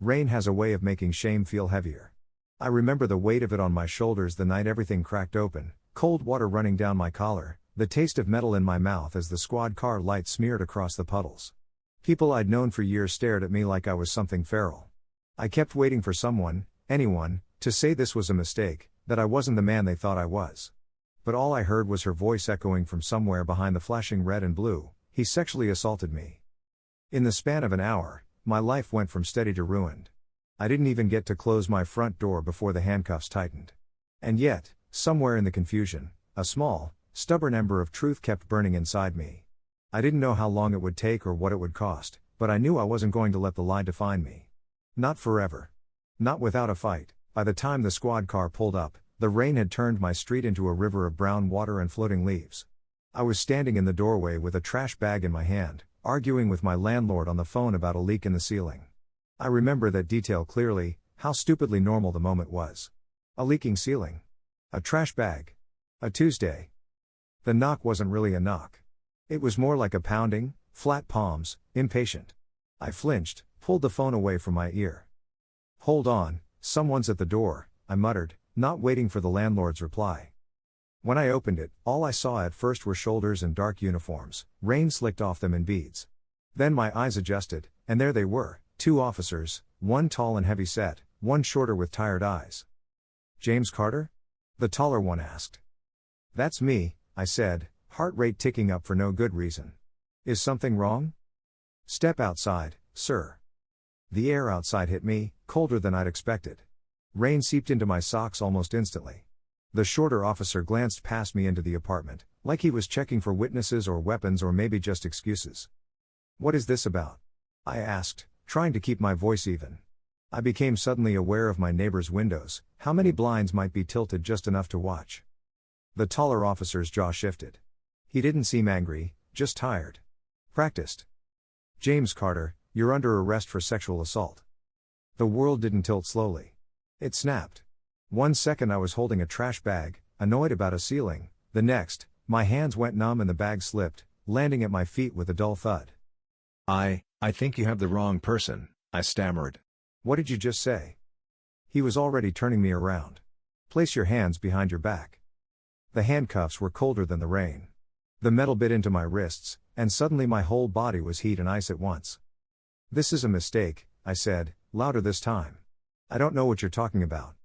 Rain has a way of making shame feel heavier. I remember the weight of it on my shoulders the night everything cracked open, cold water running down my collar, the taste of metal in my mouth as the squad car light smeared across the puddles. People I'd known for years stared at me like I was something feral. I kept waiting for someone, anyone, to say this was a mistake, that I wasn't the man they thought I was. But all I heard was her voice echoing from somewhere behind the flashing red and blue, "He sexually assaulted me." In the span of an hour, my life went from steady to ruined. I didn't even get to close my front door before the handcuffs tightened. And yet, somewhere in the confusion, a small, stubborn ember of truth kept burning inside me. I didn't know how long it would take or what it would cost, but I knew I wasn't going to let the lie define me. Not forever. Not without a fight. By the time the squad car pulled up, the rain had turned my street into a river of brown water and floating leaves. I was standing in the doorway with a trash bag in my hand, arguing with my landlord on the phone about a leak in the ceiling. I remember that detail clearly, how stupidly normal the moment was. A leaking ceiling. A trash bag. A Tuesday. The knock wasn't really a knock. It was more like a pounding, flat palms, impatient. I flinched, pulled the phone away from my ear. "Hold on, someone's at the door," I muttered, not waiting for the landlord's reply. When I opened it, all I saw at first were shoulders and dark uniforms, rain slicked off them in beads. Then my eyes adjusted, and there they were, two officers, one tall and heavy set, one shorter with tired eyes. "James Carter?" the taller one asked. "That's me," I said, heart rate ticking up for no good reason. "Is something wrong?" "Step outside, sir." The air outside hit me, colder than I'd expected. Rain seeped into my socks almost instantly. The shorter officer glanced past me into the apartment, like he was checking for witnesses or weapons or maybe just excuses. "What is this about?" I asked, trying to keep my voice even. I became suddenly aware of my neighbor's windows, how many blinds might be tilted just enough to watch. The taller officer's jaw shifted. He didn't seem angry, just tired. "Practiced." "James Carter, you're under arrest for sexual assault." The world didn't tilt slowly. It snapped. 1 second I was holding a trash bag, annoyed about a ceiling, the next, my hands went numb and the bag slipped, landing at my feet with a dull thud. I think you have the wrong person," I stammered. "What did you just say?" He was already turning me around. "Place your hands behind your back." The handcuffs were colder than the rain. The metal bit into my wrists, and suddenly my whole body was heat and ice at once. "This is a mistake," I said, louder this time. "I don't know what you're talking about."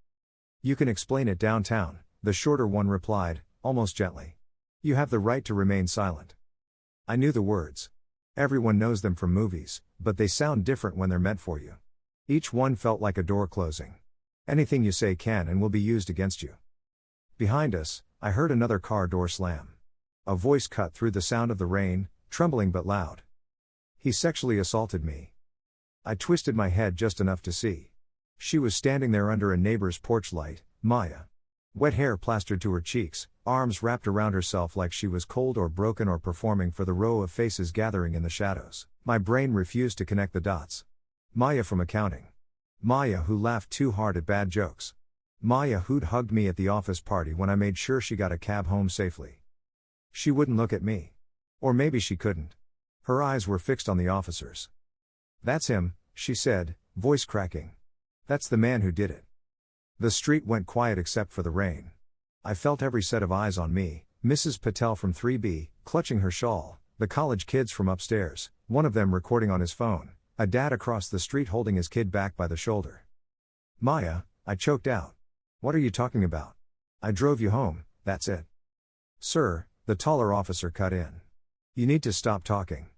"You can explain it downtown," the shorter one replied, almost gently. "You have the right to remain silent." I knew the words. Everyone knows them from movies, but they sound different when they're meant for you. Each one felt like a door closing. Anything you say can and will be used against you. Behind us, I heard another car door slam. A voice cut through the sound of the rain, trembling but loud. "He sexually assaulted me." I twisted my head just enough to see. She was standing there under a neighbor's porch light, Maya. Wet hair plastered to her cheeks, arms wrapped around herself like she was cold or broken or performing for the row of faces gathering in the shadows. My brain refused to connect the dots. Maya from accounting. Maya who laughed too hard at bad jokes. Maya who'd hugged me at the office party when I made sure she got a cab home safely. She wouldn't look at me. Or maybe she couldn't. Her eyes were fixed on the officers. "That's him," she said, voice cracking. "That's the man who did it." The street went quiet except for the rain. I felt every set of eyes on me, Mrs. Patel from 3B, clutching her shawl, the college kids from upstairs, one of them recording on his phone, a dad across the street holding his kid back by the shoulder. "Maya," I choked out. "What are you talking about? I drove you home, that's it." "Sir," the taller officer cut in. "You need to stop talking."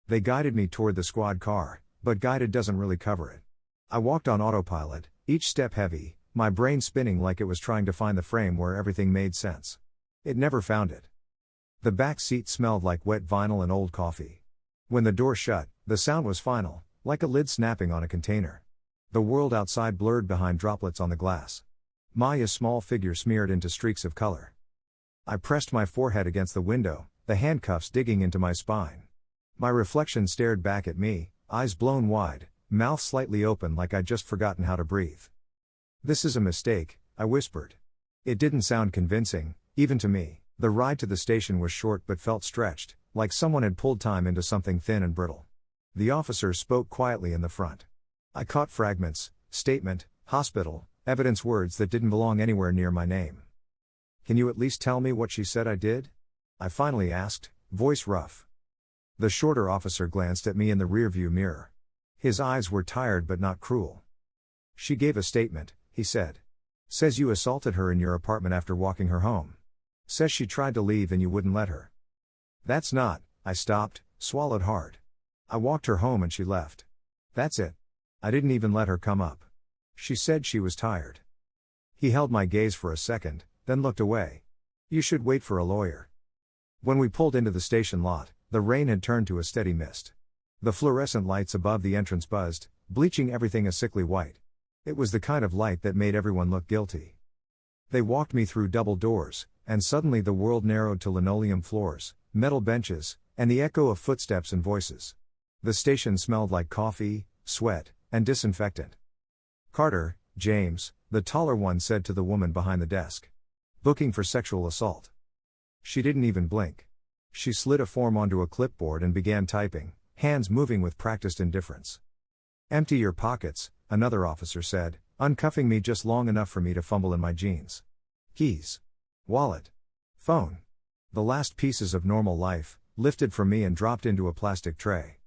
They guided me toward the squad car, but guided doesn't really cover it. I walked on autopilot, each step heavy, my brain spinning like it was trying to find the frame where everything made sense. It never found it. The back seat smelled like wet vinyl and old coffee. When the door shut, the sound was final, like a lid snapping on a container. The world outside blurred behind droplets on the glass. Maya's small figure smeared into streaks of color. I pressed my forehead against the window, the handcuffs digging into my spine. My reflection stared back at me, eyes blown wide, mouth slightly open like I'd just forgotten how to breathe. "This is a mistake," I whispered. It didn't sound convincing, even to me. The ride to the station was short but felt stretched, like someone had pulled time into something thin and brittle. The officer spoke quietly in the front. I caught fragments: statement, hospital, evidence, words that didn't belong anywhere near my name. Can you at least tell me what she said I did? I finally asked, voice rough. The shorter officer glanced at me in the rearview mirror. His eyes were tired but not cruel. She gave a statement, he said. Says you assaulted her in your apartment after walking her home. Says she tried to leave and you wouldn't let her. That's not. I stopped, swallowed hard. I walked her home and she left. That's it. I didn't even let her come up. She said she was tired. He held my gaze for a second, then looked away. You should wait for a lawyer. When we pulled into the station lot, the rain had turned to a steady mist. The fluorescent lights above the entrance buzzed, bleaching everything a sickly white. It was the kind of light that made everyone look guilty. They walked me through double doors, and suddenly the world narrowed to linoleum floors, metal benches, and the echo of footsteps and voices. The station smelled like coffee, sweat, and disinfectant. Carter, James, the taller one, said to the woman behind the desk. Booking for sexual assault. She didn't even blink. She slid a form onto a clipboard and began typing, hands moving with practiced indifference. Empty your pockets, another officer said, uncuffing me just long enough for me to fumble in my jeans. Keys. Wallet. Phone. The last pieces of normal life, lifted from me and dropped into a plastic tray.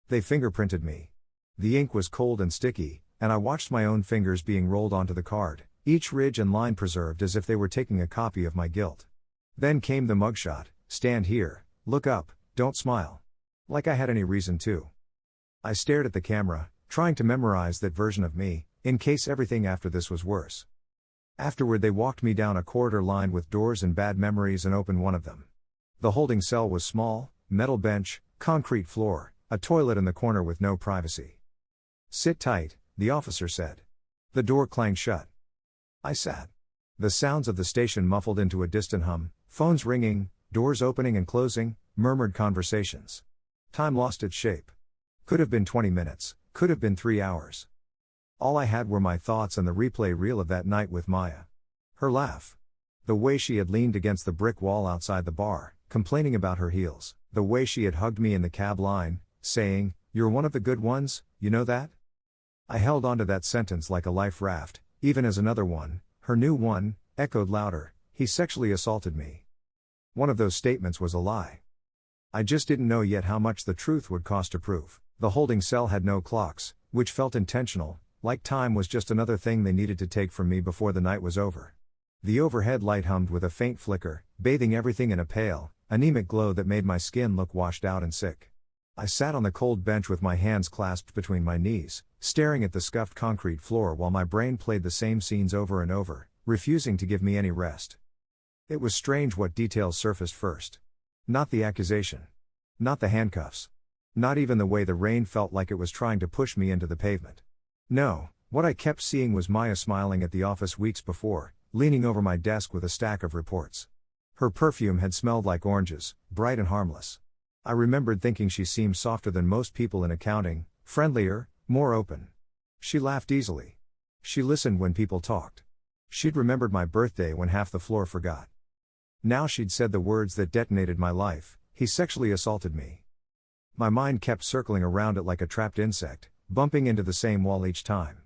They fingerprinted me. The ink was cold and sticky, and I watched my own fingers being rolled onto the card, each ridge and line preserved as if they were taking a copy of my guilt. Then came the mugshot: stand here, look up, don't smile. Like I had any reason to. I stared at the camera, trying to memorize that version of me, in case everything after this was worse. Afterward they walked me down a corridor lined with doors and bad memories and opened one of them. The holding cell was small, metal bench, concrete floor, a toilet in the corner with no privacy. Sit tight, the officer said. The door clanged shut. I sat. The sounds of the station muffled into a distant hum, phones ringing, doors opening and closing, murmured conversations. Time lost its shape. Could have been 20 minutes, could have been 3 hours. All I had were my thoughts and the replay reel of that night with Maya. Her laugh. The way she had leaned against the brick wall outside the bar, complaining about her heels. The way she had hugged me in the cab line, saying, "You're one of the good ones, you know that?" I held onto that sentence like a life raft, even as another one, her new one, echoed louder, "He sexually assaulted me." One of those statements was a lie. I just didn't know yet how much the truth would cost to prove. The holding cell had no clocks, which felt intentional, like time was just another thing they needed to take from me before the night was over. The overhead light hummed with a faint flicker, bathing everything in a pale, anemic glow that made my skin look washed out and sick. I sat on the cold bench with my hands clasped between my knees, staring at the scuffed concrete floor while my brain played the same scenes over and over, refusing to give me any rest. It was strange what details surfaced first. Not the accusation. Not the handcuffs. Not even the way the rain felt like it was trying to push me into the pavement. No, what I kept seeing was Maya smiling at the office weeks before, leaning over my desk with a stack of reports. Her perfume had smelled like oranges, bright and harmless. I remembered thinking she seemed softer than most people in accounting, friendlier, more open. She laughed easily. She listened when people talked. She'd remembered my birthday when half the floor forgot. Now she'd said the words that detonated my life: "He sexually assaulted me." My mind kept circling around it like a trapped insect, bumping into the same wall each time.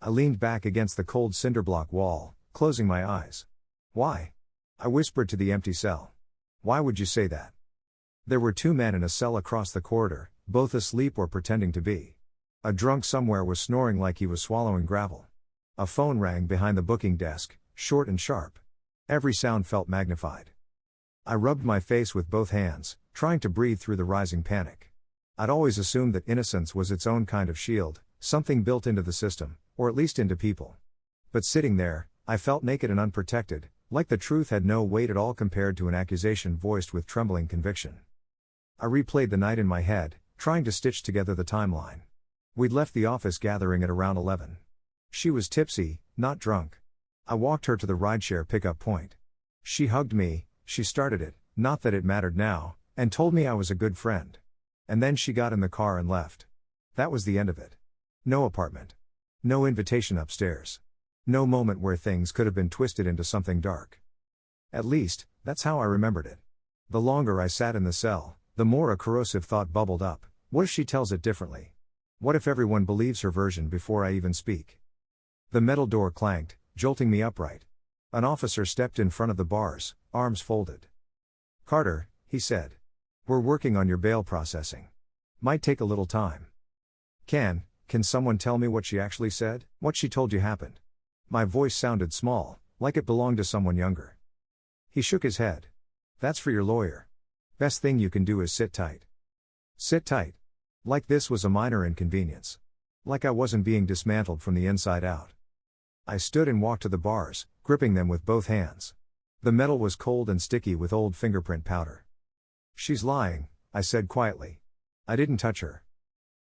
I leaned back against the cold cinderblock wall, closing my eyes. Why? I whispered to the empty cell. Why would you say that? There were 2 men in a cell across the corridor, both asleep or pretending to be. A drunk somewhere was snoring like he was swallowing gravel. A phone rang behind the booking desk, short and sharp. Every sound felt magnified. I rubbed my face with both hands, trying to breathe through the rising panic. I'd always assumed that innocence was its own kind of shield, something built into the system, or at least into people. But sitting there, I felt naked and unprotected, like the truth had no weight at all compared to an accusation voiced with trembling conviction. I replayed the night in my head, trying to stitch together the timeline. We'd left the office gathering at around 11. She was tipsy, not drunk. I walked her to the rideshare pickup point. She hugged me, she started it, not that it mattered now, and told me I was a good friend. And then she got in the car and left. That was the end of it. No apartment. No invitation upstairs. No moment where things could have been twisted into something dark. At least, that's how I remembered it. The longer I sat in the cell, the more a corrosive thought bubbled up: what if she tells it differently? What if everyone believes her version before I even speak? The metal door clanked, jolting me upright. An officer stepped in front of the bars, arms folded. "Carter," he said. "We're working on your bail processing. Might take a little time." Can someone tell me what she actually said? What she told you happened?" My voice sounded small, like it belonged to someone younger. He shook his head. "That's for your lawyer. Best thing you can do is sit tight." Sit tight. Like this was a minor inconvenience. Like I wasn't being dismantled from the inside out. I stood and walked to the bars, gripping them with both hands. The metal was cold and sticky with old fingerprint powder. "She's lying," I said quietly. "I didn't touch her."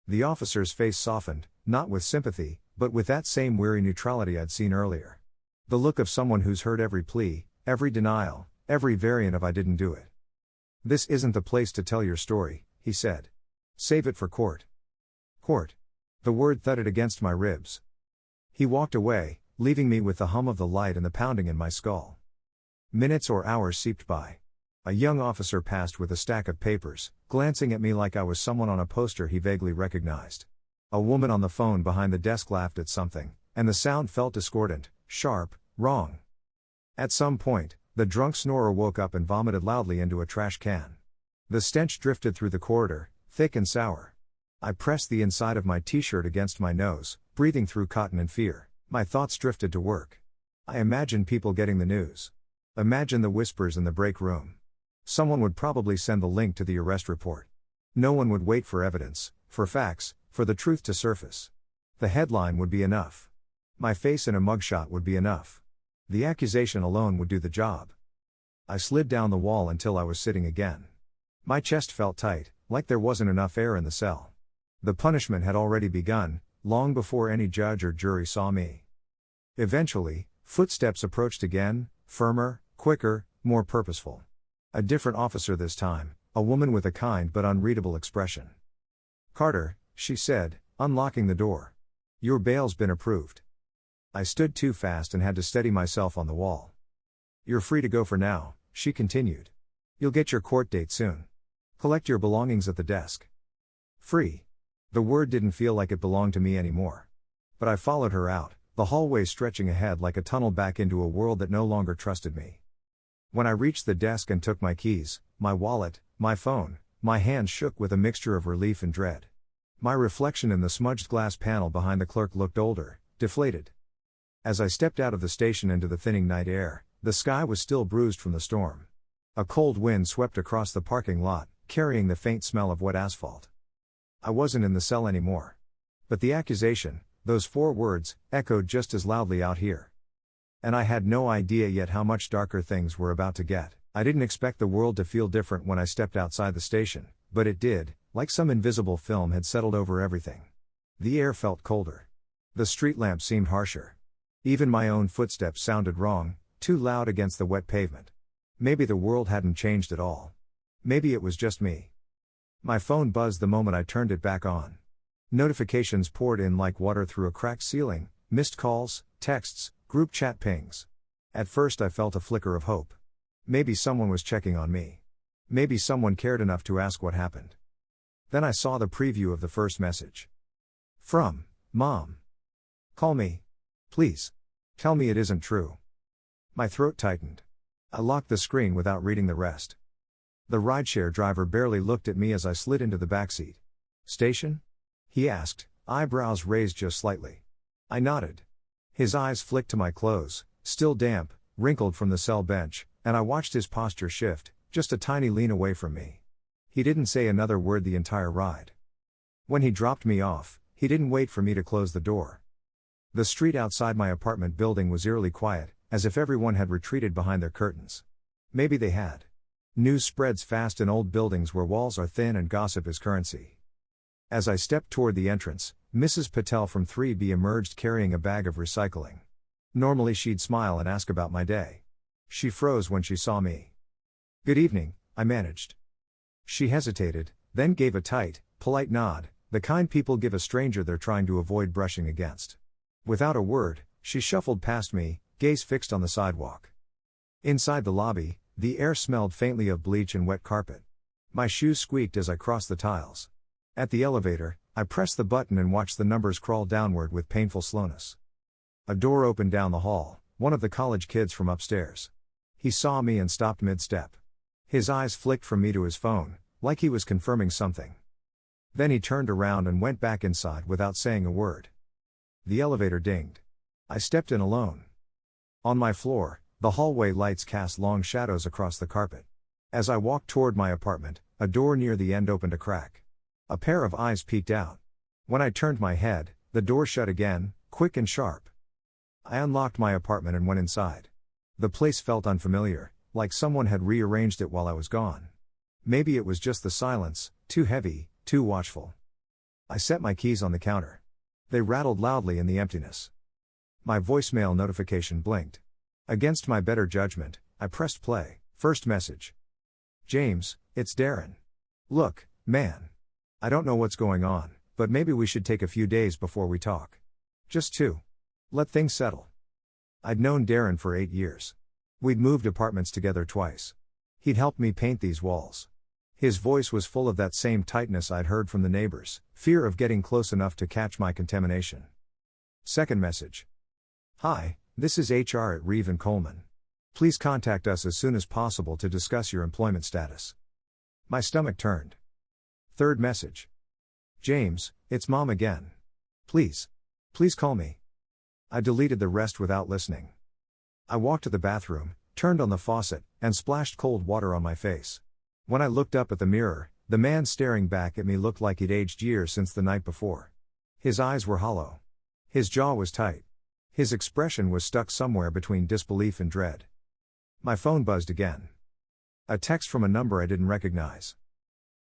The officer's face softened, not with sympathy, but with that same weary neutrality I'd seen earlier. The look of someone who's heard every plea, every denial, every variant of "I didn't do it." "This isn't the place to tell your story," he said. "Save it for court." Court. The word thudded against my ribs. He walked away, leaving me with the hum of the light and the pounding in my skull. Minutes or hours seeped by. A young officer passed with a stack of papers, glancing at me like I was someone on a poster he vaguely recognized. A woman on the phone behind the desk laughed at something, and the sound felt discordant, sharp, wrong. At some point, the drunk snorer woke up and vomited loudly into a trash can. The stench drifted through the corridor, thick and sour. I pressed the inside of my t-shirt against my nose, breathing through cotton and fear. My thoughts drifted to work. I imagined people getting the news. Imagine the whispers in the break room. Someone would probably send the link to the arrest report. No one would wait for evidence, for facts, for the truth to surface. The headline would be enough. My face in a mugshot would be enough. The accusation alone would do the job. I slid down the wall until I was sitting again. My chest felt tight, like there wasn't enough air in the cell. The punishment had already begun, long before any judge or jury saw me. Eventually, footsteps approached again, firmer, quicker, more purposeful. A different officer this time, a woman with a kind but unreadable expression. "Carter," she said, unlocking the door. "Your bail's been approved." I stood too fast and had to steady myself on the wall. "You're free to go for now," she continued. "You'll get your court date soon. Collect your belongings at the desk." Free. The word didn't feel like it belonged to me anymore. But I followed her out, the hallway stretching ahead like a tunnel back into a world that no longer trusted me. When I reached the desk and took my keys, my wallet, my phone, my hands shook with a mixture of relief and dread. My reflection in the smudged glass panel behind the clerk looked older, deflated. As I stepped out of the station into the thinning night air, the sky was still bruised from the storm. A cold wind swept across the parking lot, carrying the faint smell of wet asphalt. I wasn't in the cell anymore. But the accusation, those 4 words, echoed just as loudly out here. And I had no idea yet how much darker things were about to get. I didn't expect the world to feel different when I stepped outside the station, but it did, like some invisible film had settled over everything. The air felt colder. The street lamps seemed harsher. Even my own footsteps sounded wrong, too loud against the wet pavement. Maybe the world hadn't changed at all. Maybe it was just me. My phone buzzed the moment I turned it back on. Notifications poured in like water through a cracked ceiling, missed calls, texts, group chat pings. At first I felt a flicker of hope. Maybe someone was checking on me. Maybe someone cared enough to ask what happened. Then I saw the preview of the first message. From Mom. "Call me. Please. Tell me it isn't true." My throat tightened. I locked the screen without reading the rest. The rideshare driver barely looked at me as I slid into the backseat. "Station?" he asked, eyebrows raised just slightly. I nodded. His eyes flicked to my clothes, still damp, wrinkled from the cell bench, and I watched his posture shift, just a tiny lean away from me. He didn't say another word the entire ride. When he dropped me off, he didn't wait for me to close the door. The street outside my apartment building was eerily quiet, as if everyone had retreated behind their curtains. Maybe they had. News spreads fast in old buildings where walls are thin and gossip is currency. As I stepped toward the entrance, Mrs. Patel from 3B emerged carrying a bag of recycling. Normally she'd smile and ask about my day. She froze when she saw me. "Good evening," I managed. She hesitated, then gave a tight, polite nod, the kind people give a stranger they're trying to avoid brushing against. Without a word, she shuffled past me, gaze fixed on the sidewalk. Inside the lobby, the air smelled faintly of bleach and wet carpet. My shoes squeaked as I crossed the tiles. At the elevator, I pressed the button and watched the numbers crawl downward with painful slowness. A door opened down the hall, one of the college kids from upstairs. He saw me and stopped mid-step. His eyes flicked from me to his phone, like he was confirming something. Then he turned around and went back inside without saying a word. The elevator dinged. I stepped in alone. On my floor, the hallway lights cast long shadows across the carpet. As I walked toward my apartment, a door near the end opened a crack. A pair of eyes peeked out. When I turned my head, the door shut again, quick and sharp. I unlocked my apartment and went inside. The place felt unfamiliar, like someone had rearranged it while I was gone. Maybe it was just the silence, too heavy, too watchful. I set my keys on the counter. They rattled loudly in the emptiness. My voicemail notification blinked. Against my better judgment, I pressed play. First message. James, it's Darren. Look, man. I don't know what's going on, but maybe we should take a few days before we talk. Just 2. Let things settle. I'd known Darren for 8 years. We'd moved apartments together twice. He'd helped me paint these walls. His voice was full of that same tightness I'd heard from the neighbors, fear of getting close enough to catch my contamination. Second message. Hi, this is HR at Reeve & Coleman. Please contact us as soon as possible to discuss your employment status. My stomach turned. Third message. James, it's Mom again. Please call me. I deleted the rest without listening. I walked to the bathroom, turned on the faucet, and splashed cold water on my face. When I looked up at the mirror, the man staring back at me looked like he'd aged years since the night before. His eyes were hollow. His jaw was tight. His expression was stuck somewhere between disbelief and dread. My phone buzzed again. A text from a number I didn't recognize.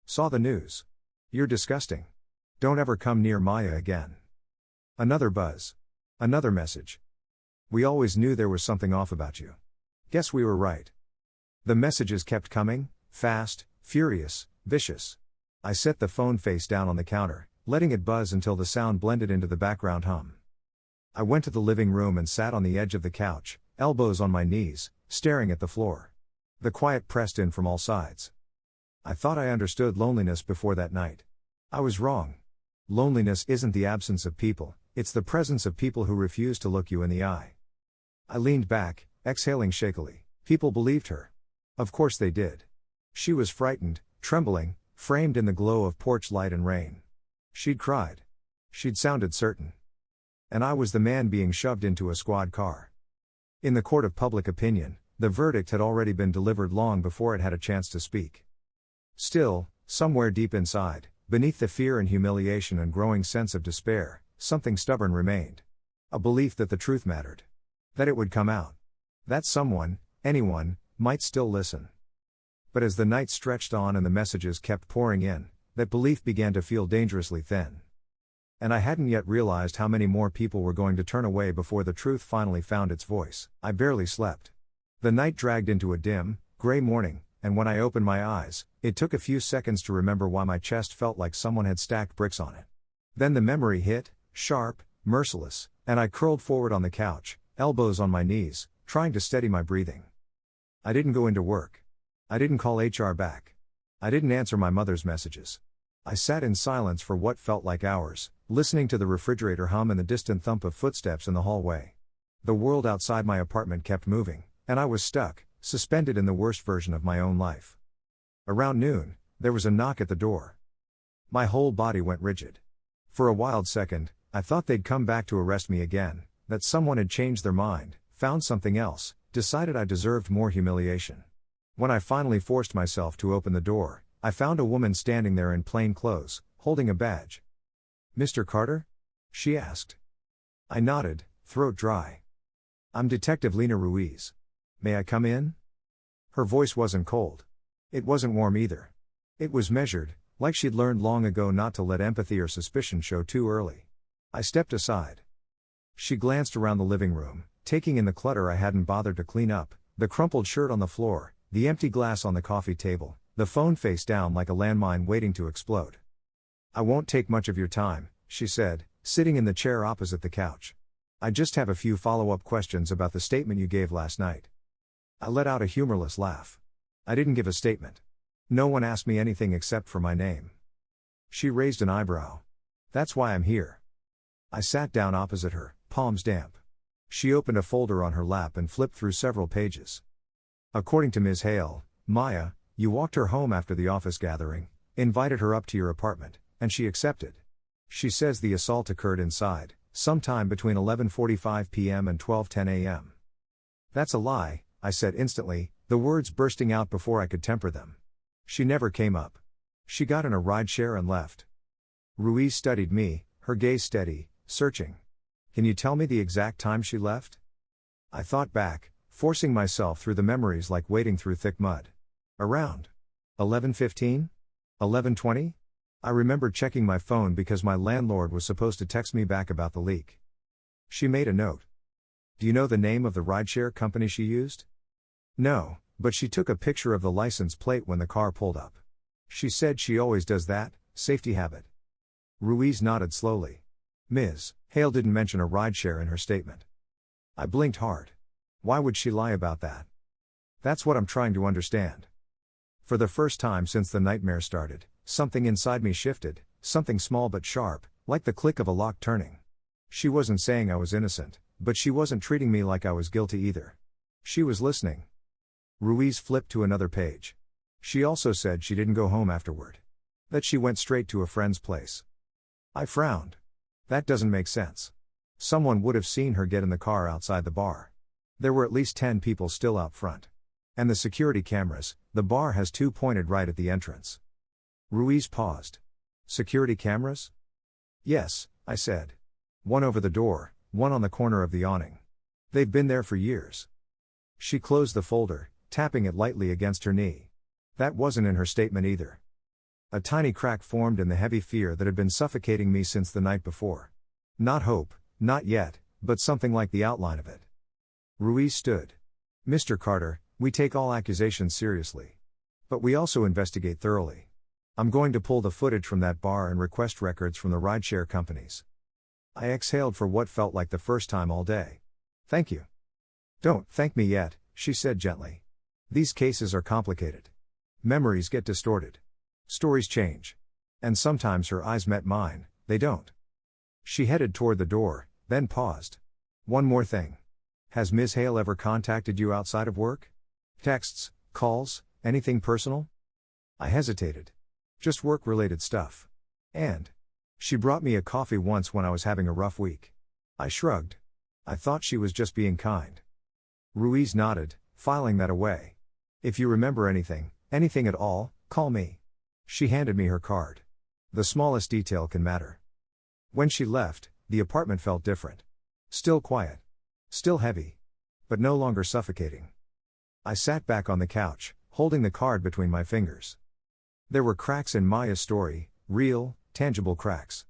Saw the news. You're disgusting. Don't ever come near Maya again. Another buzz. Another message. We always knew there was something off about you. Guess we were right. The messages kept coming, fast, furious, vicious. I set the phone face down on the counter, letting it buzz until the sound blended into the background hum. I went to the living room and sat on the edge of the couch, elbows on my knees, staring at the floor. The quiet pressed in from all sides. I thought I understood loneliness before that night. I was wrong. Loneliness isn't the absence of people, it's the presence of people who refuse to look you in the eye. I leaned back, exhaling shakily. People believed her. Of course they did. She was frightened, trembling, framed in the glow of porch light and rain. She'd cried. She'd sounded certain. And I was the man being shoved into a squad car. In the court of public opinion, the verdict had already been delivered long before it had a chance to speak. Still, somewhere deep inside, beneath the fear and humiliation and growing sense of despair, something stubborn remained. A belief that the truth mattered. That it would come out. That someone, anyone, might still listen. But as the night stretched on and the messages kept pouring in, that belief began to feel dangerously thin. And I hadn't yet realized how many more people were going to turn away before the truth finally found its voice. I barely slept. The night dragged into a dim, gray morning, and when I opened my eyes, it took a few seconds to remember why my chest felt like someone had stacked bricks on it. Then the memory hit, sharp, merciless, and I curled forward on the couch, elbows on my knees, trying to steady my breathing. I didn't go into work. I didn't call HR back. I didn't answer my mother's messages. I sat in silence for what felt like hours, listening to the refrigerator hum and the distant thump of footsteps in the hallway. The world outside my apartment kept moving, and I was stuck, suspended in the worst version of my own life. Around noon, there was a knock at the door. My whole body went rigid. For a wild second, I thought they'd come back to arrest me again, that someone had changed their mind, found something else, decided I deserved more humiliation. When I finally forced myself to open the door, I found a woman standing there in plain clothes, holding a badge. "Mr. Carter?" she asked. I nodded, throat dry. "I'm Detective Lena Ruiz. May I come in?" Her voice wasn't cold. It wasn't warm either. It was measured, like she'd learned long ago not to let empathy or suspicion show too early. I stepped aside. She glanced around the living room, taking in the clutter I hadn't bothered to clean up, the crumpled shirt on the floor, the empty glass on the coffee table, the phone face down like a landmine waiting to explode. "I won't take much of your time," she said, sitting in the chair opposite the couch. "I just have a few follow-up questions about the statement you gave last night." I let out a humorless laugh. I didn't give a statement. No one asked me anything except for my name. She raised an eyebrow. That's why I'm here. I sat down opposite her, palms damp. She opened a folder on her lap and flipped through several pages. According to Ms. Hale, Maya, you walked her home after the office gathering, invited her up to your apartment, and she accepted. She says the assault occurred inside, sometime between 11:45 p.m. and 12:10 a.m. That's a lie, I said instantly, the words bursting out before I could temper them. She never came up. She got in a rideshare and left. Ruiz studied me, her gaze steady, searching. Can you tell me the exact time she left? I thought back, forcing myself through the memories like wading through thick mud. Around 11:15? 11:20? I remember checking my phone because my landlord was supposed to text me back about the leak. She made a note. Do you know the name of the rideshare company she used? No, but she took a picture of the license plate when the car pulled up. She said she always does that, safety habit. Ruiz nodded slowly. Ms. Hale didn't mention a rideshare in her statement. I blinked hard. Why would she lie about that? That's what I'm trying to understand. For the first time since the nightmare started, something inside me shifted, something small but sharp, like the click of a lock turning. She wasn't saying I was innocent, but she wasn't treating me like I was guilty either. She was listening. Ruiz flipped to another page. She also said she didn't go home afterward. That she went straight to a friend's place. I frowned. That doesn't make sense. Someone would have seen her get in the car outside the bar. There were at least 10 people still out front. And the security cameras, the bar has 2 pointed right at the entrance. Ruiz paused. Security cameras? Yes, I said. One over the door, one on the corner of the awning. They've been there for years. She closed the folder, tapping it lightly against her knee. That wasn't in her statement either. A tiny crack formed in the heavy fear that had been suffocating me since the night before. Not hope, not yet, but something like the outline of it. Ruiz stood. Mr. Carter, we take all accusations seriously. But we also investigate thoroughly. I'm going to pull the footage from that bar and request records from the rideshare companies. I exhaled for what felt like the first time all day. Thank you. Don't thank me yet, she said gently. These cases are complicated. Memories get distorted. Stories change. And sometimes her eyes met mine, they don't. She headed toward the door, then paused. One more thing. Has Ms. Hale ever contacted you outside of work? Texts, calls, anything personal? I hesitated. Just work-related stuff. And she brought me a coffee once when I was having a rough week. I shrugged. I thought she was just being kind. Ruiz nodded, filing that away. If you remember anything at all, call me. She handed me her card. The smallest detail can matter. When she left, the apartment felt different. Still quiet. Still heavy. But no longer suffocating. I sat back on the couch, holding the card between my fingers. There were cracks in Maya's story, real, tangible cracks.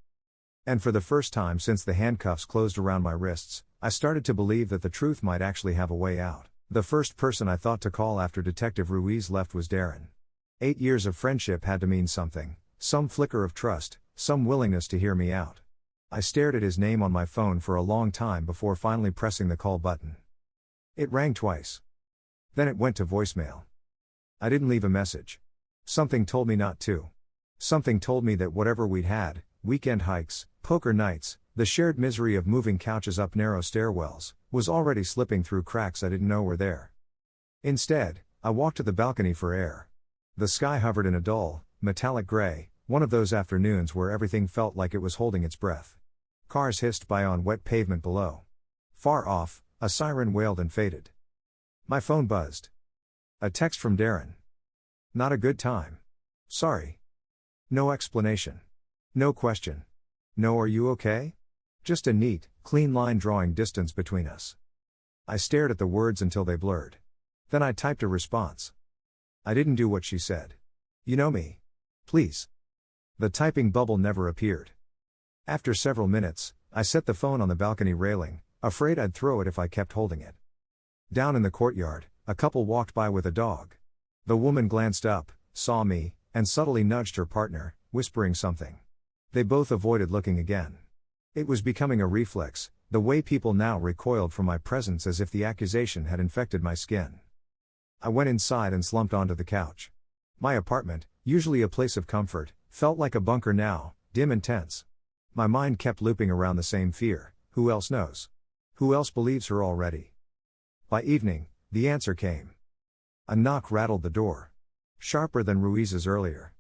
And for the first time since the handcuffs closed around my wrists, I started to believe that the truth might actually have a way out. The first person I thought to call after Detective Ruiz left was Darren. 8 years of friendship had to mean something, some flicker of trust, some willingness to hear me out. I stared at his name on my phone for a long time before finally pressing the call button. It rang twice. Then it went to voicemail. I didn't leave a message. Something told me not to. Something told me that whatever we'd had, weekend hikes, poker nights, the shared misery of moving couches up narrow stairwells, was already slipping through cracks I didn't know were there. Instead, I walked to the balcony for air. The sky hovered in a dull, metallic gray, one of those afternoons where everything felt like it was holding its breath. Cars hissed by on wet pavement below. Far off, a siren wailed and faded. My phone buzzed. A text from Darren. Not a good time. Sorry. No explanation. No question. No, are you okay? Just a neat, clean line drawing distance between us. I stared at the words until they blurred. Then I typed a response. I didn't do what she said. You know me. Please. The typing bubble never appeared. After several minutes, I set the phone on the balcony railing, afraid I'd throw it if I kept holding it. Down in the courtyard, a couple walked by with a dog. The woman glanced up, saw me, and subtly nudged her partner, whispering something. They both avoided looking again. It was becoming a reflex, the way people now recoiled from my presence as if the accusation had infected my skin. I went inside and slumped onto the couch. My apartment, usually a place of comfort, felt like a bunker now, dim and tense. My mind kept looping around the same fear: who else knows? Who else believes her already? By evening, the answer came. A knock rattled the door. Sharper than Ruiz's earlier.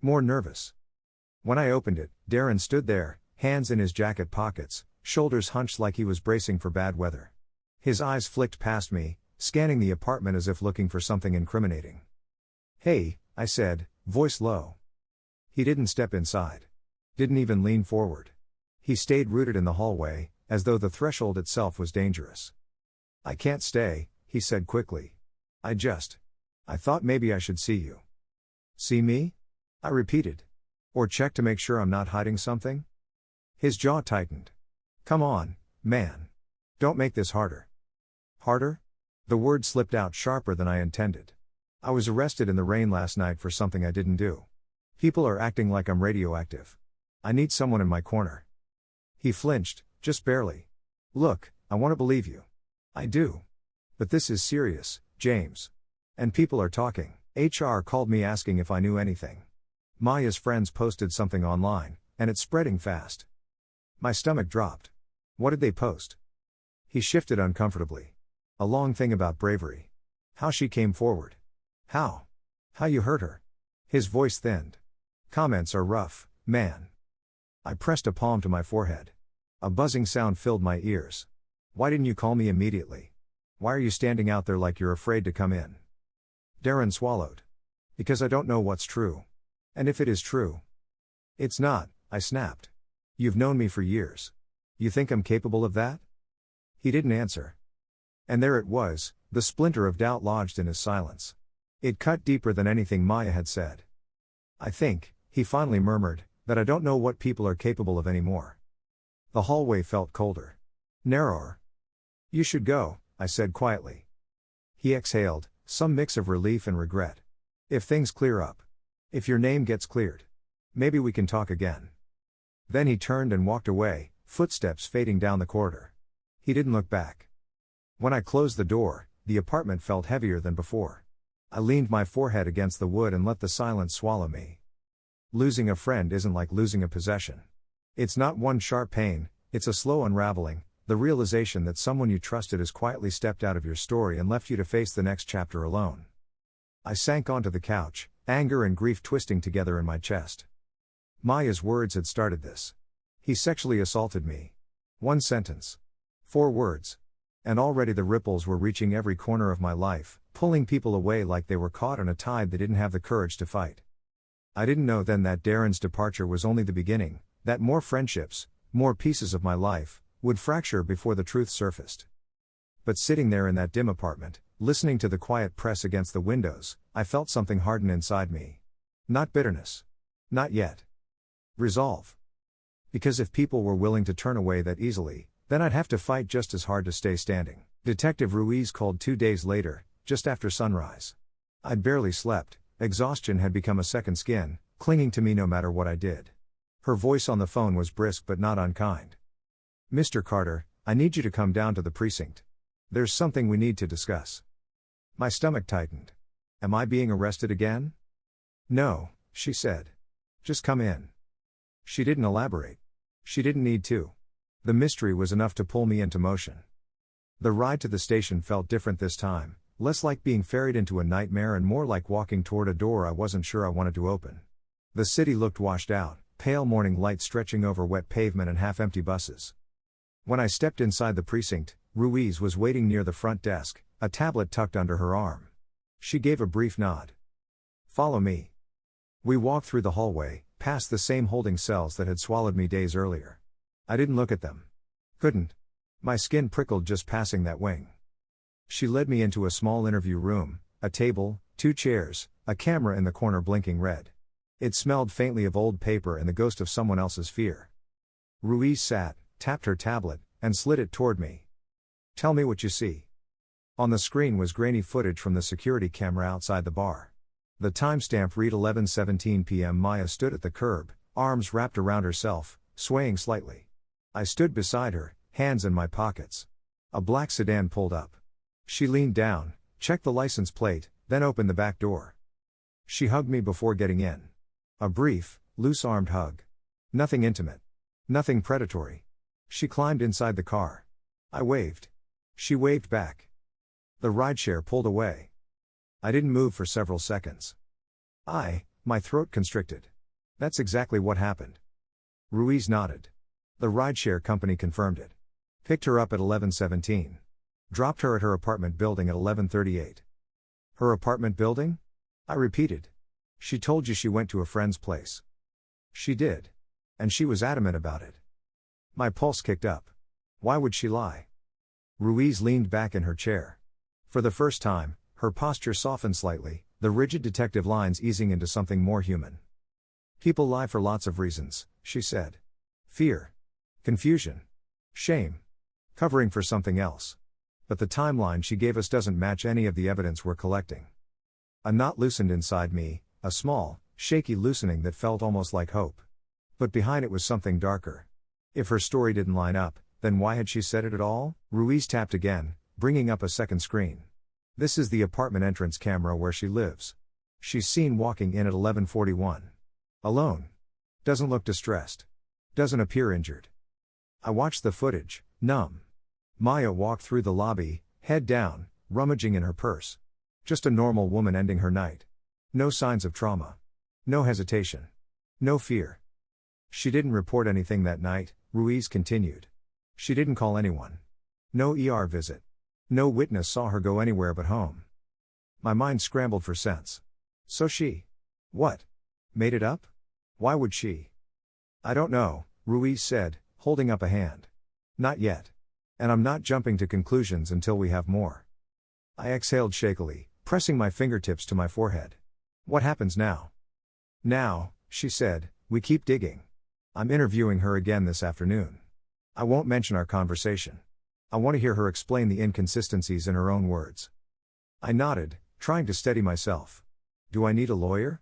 More nervous. When I opened it, Darren stood there, hands in his jacket pockets, shoulders hunched like he was bracing for bad weather. His eyes flicked past me, scanning the apartment as if looking for something incriminating. "Hey," I said, voice low. He didn't step inside. Didn't even lean forward. He stayed rooted in the hallway, as though the threshold itself was dangerous. "I can't stay," he said quickly. I thought maybe I should see you." "See me?" I repeated. "Or check to make sure I'm not hiding something?" His jaw tightened. "Come on, man. Don't make this harder." "Harder?" The word slipped out sharper than I intended. "I was arrested in the rain last night for something I didn't do. People are acting like I'm radioactive. I need someone in my corner." He flinched, just barely. "Look, I want to believe you. I do. But this is serious, James. And people are talking. HR called me asking if I knew anything. Maya's friends posted something online, and it's spreading fast." My stomach dropped. "What did they post?" He shifted uncomfortably. "A long thing about bravery. How she came forward. How you hurt her." His voice thinned. "Comments are rough, man." I pressed a palm to my forehead. A buzzing sound filled my ears. "Why didn't you call me immediately? Why are you standing out there like you're afraid to come in?" Darren swallowed. "Because I don't know what's true. And if it is true." "It's not," I snapped. "You've known me for years. You think I'm capable of that?" He didn't answer. And there it was, the splinter of doubt lodged in his silence. It cut deeper than anything Maya had said. "I think," he finally murmured, "that I don't know what people are capable of anymore." The hallway felt colder. Narrower. "You should go," I said quietly. He exhaled, some mix of relief and regret. "If things clear up. If your name gets cleared. Maybe we can talk again." Then he turned and walked away, footsteps fading down the corridor. He didn't look back. When I closed the door, the apartment felt heavier than before. I leaned my forehead against the wood and let the silence swallow me. Losing a friend isn't like losing a possession. It's not one sharp pain, it's a slow unraveling, the realization that someone you trusted has quietly stepped out of your story and left you to face the next chapter alone. I sank onto the couch, anger and grief twisting together in my chest. Maya's words had started this. He sexually assaulted me. One sentence. 4 words. And already the ripples were reaching every corner of my life, pulling people away like they were caught in a tide they didn't have the courage to fight. I didn't know then that Darren's departure was only the beginning, that more friendships, more pieces of my life, would fracture before the truth surfaced. But sitting there in that dim apartment, listening to the quiet press against the windows, I felt something harden inside me. Not bitterness. Not yet. Resolve. Because if people were willing to turn away that easily, then I'd have to fight just as hard to stay standing. Detective Ruiz called 2 days later, just after sunrise. I'd barely slept, exhaustion had become a second skin, clinging to me no matter what I did. Her voice on the phone was brisk but not unkind. "Mr. Carter, I need you to come down to the precinct. There's something we need to discuss." My stomach tightened. "Am I being arrested again?" "No," she said. "Just come in." She didn't elaborate. She didn't need to. The mystery was enough to pull me into motion. The ride to the station felt different this time, less like being ferried into a nightmare and more like walking toward a door I wasn't sure I wanted to open. The city looked washed out, pale morning light stretching over wet pavement and half-empty buses. When I stepped inside the precinct, Ruiz was waiting near the front desk, a tablet tucked under her arm. She gave a brief nod. "Follow me." We walked through the hallway, past the same holding cells that had swallowed me days earlier. I didn't look at them. Couldn't. My skin prickled just passing that wing. She led me into a small interview room, a table, 2 chairs, a camera in the corner blinking red. It smelled faintly of old paper and the ghost of someone else's fear. Ruiz sat, tapped her tablet, and slid it toward me. "Tell me what you see." On the screen was grainy footage from the security camera outside the bar. The timestamp read 11:17 p.m. Maya stood at the curb, arms wrapped around herself, swaying slightly. I stood beside her, hands in my pockets. A black sedan pulled up. She leaned down, checked the license plate, then opened the back door. She hugged me before getting in. A brief, loose-armed hug. Nothing intimate. Nothing predatory. She climbed inside the car. I waved. She waved back. The rideshare pulled away. I didn't move for several seconds. My throat constricted. That's exactly what happened. Ruiz nodded. The rideshare company confirmed it. Picked her up at 11:17. Dropped her at her apartment building at 11:38. Her apartment building? I repeated. She told you she went to a friend's place. She did. And she was adamant about it. My pulse kicked up. Why would she lie? Ruiz leaned back in her chair. For the first time, her posture softened slightly, the rigid detective lines easing into something more human. People lie for lots of reasons, she said. Fear. Confusion. Shame. Covering for something else. But the timeline she gave us doesn't match any of the evidence we're collecting. A knot loosened inside me, a small, shaky loosening that felt almost like hope. But behind it was something darker. If her story didn't line up, then why had she said it at all? Ruiz tapped again, bringing up a second screen. This is the apartment entrance camera where she lives. She's seen walking in at 11:41. Alone. Doesn't look distressed. Doesn't appear injured. I watched the footage, numb. Maya walked through the lobby, head down, rummaging in her purse. Just a normal woman ending her night. No signs of trauma. No hesitation. No fear. She didn't report anything that night, Ruiz continued. She didn't call anyone. No ER visit. No witness saw her go anywhere but home. My mind scrambled for sense. So she. What? Made it up? Why would she? I don't know, Ruiz said, holding up a hand. Not yet. And I'm not jumping to conclusions until we have more. I exhaled shakily, pressing my fingertips to my forehead. What happens now? Now, she said, we keep digging. I'm interviewing her again this afternoon. I won't mention our conversation. I want to hear her explain the inconsistencies in her own words. I nodded, trying to steady myself. Do I need a lawyer?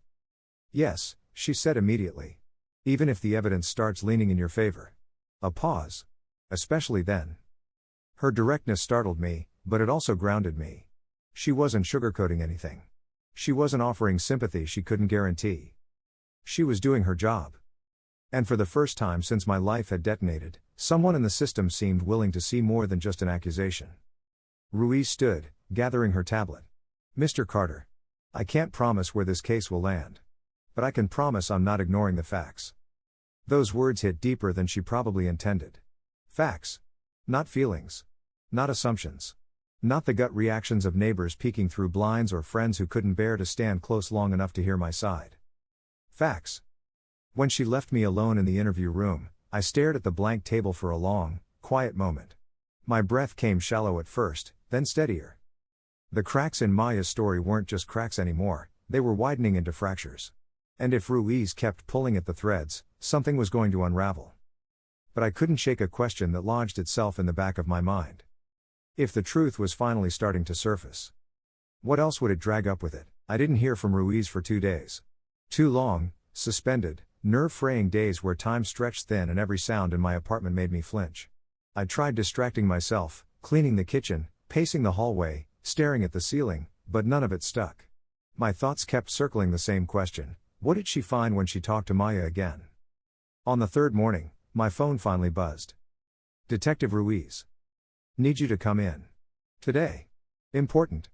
Yes, she said immediately. Even if the evidence starts leaning in your favor. A pause. Especially then. Her directness startled me, but it also grounded me. She wasn't sugarcoating anything. She wasn't offering sympathy she couldn't guarantee. She was doing her job. And for the first time since my life had detonated, someone in the system seemed willing to see more than just an accusation. Ruiz stood, gathering her tablet. Mr. Carter. I can't promise where this case will land. But I can promise I'm not ignoring the facts. Those words hit deeper than she probably intended. Facts. Not feelings. Not assumptions. Not the gut reactions of neighbors peeking through blinds or friends who couldn't bear to stand close long enough to hear my side. Facts. When she left me alone in the interview room, I stared at the blank table for a long, quiet moment. My breath came shallow at first, then steadier. The cracks in Maya's story weren't just cracks anymore, they were widening into fractures. And if Ruiz kept pulling at the threads, something was going to unravel. But I couldn't shake a question that lodged itself in the back of my mind. If the truth was finally starting to surface, what else would it drag up with it? I didn't hear from Ruiz for 2 days. 2 long, suspended, nerve-fraying days where time stretched thin and every sound in my apartment made me flinch. I tried distracting myself, cleaning the kitchen, pacing the hallway, staring at the ceiling, but none of it stuck. My thoughts kept circling the same question: what did she find when she talked to Maya again? On the 3rd morning, my phone finally buzzed. Detective Ruiz. Need you to come in. Today. Important.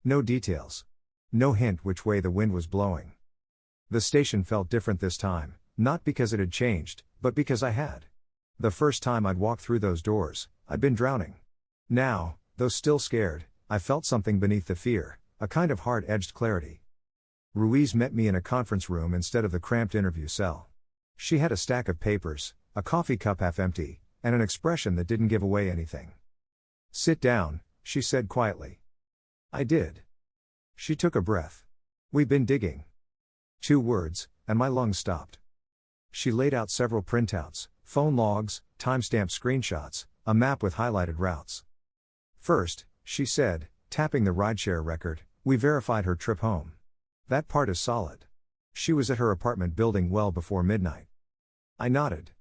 No details. No hint which way the wind was blowing. The station felt different this time, not because it had changed, but because I had. The first time I'd walked through those doors, I'd been drowning. Now, though still scared, I felt something beneath the fear, a kind of hard-edged clarity. Ruiz met me in a conference room instead of the cramped interview cell. She had a stack of papers, a coffee cup half empty, and an expression that didn't give away anything. Sit down, she said quietly. I did. She took a breath. We've been digging. 2 words, and my lungs stopped. She laid out several printouts, phone logs, timestamp screenshots, a map with highlighted routes. First, she said, tapping the rideshare record, we verified her trip home. That part is solid. She was at her apartment building well before midnight. I nodded.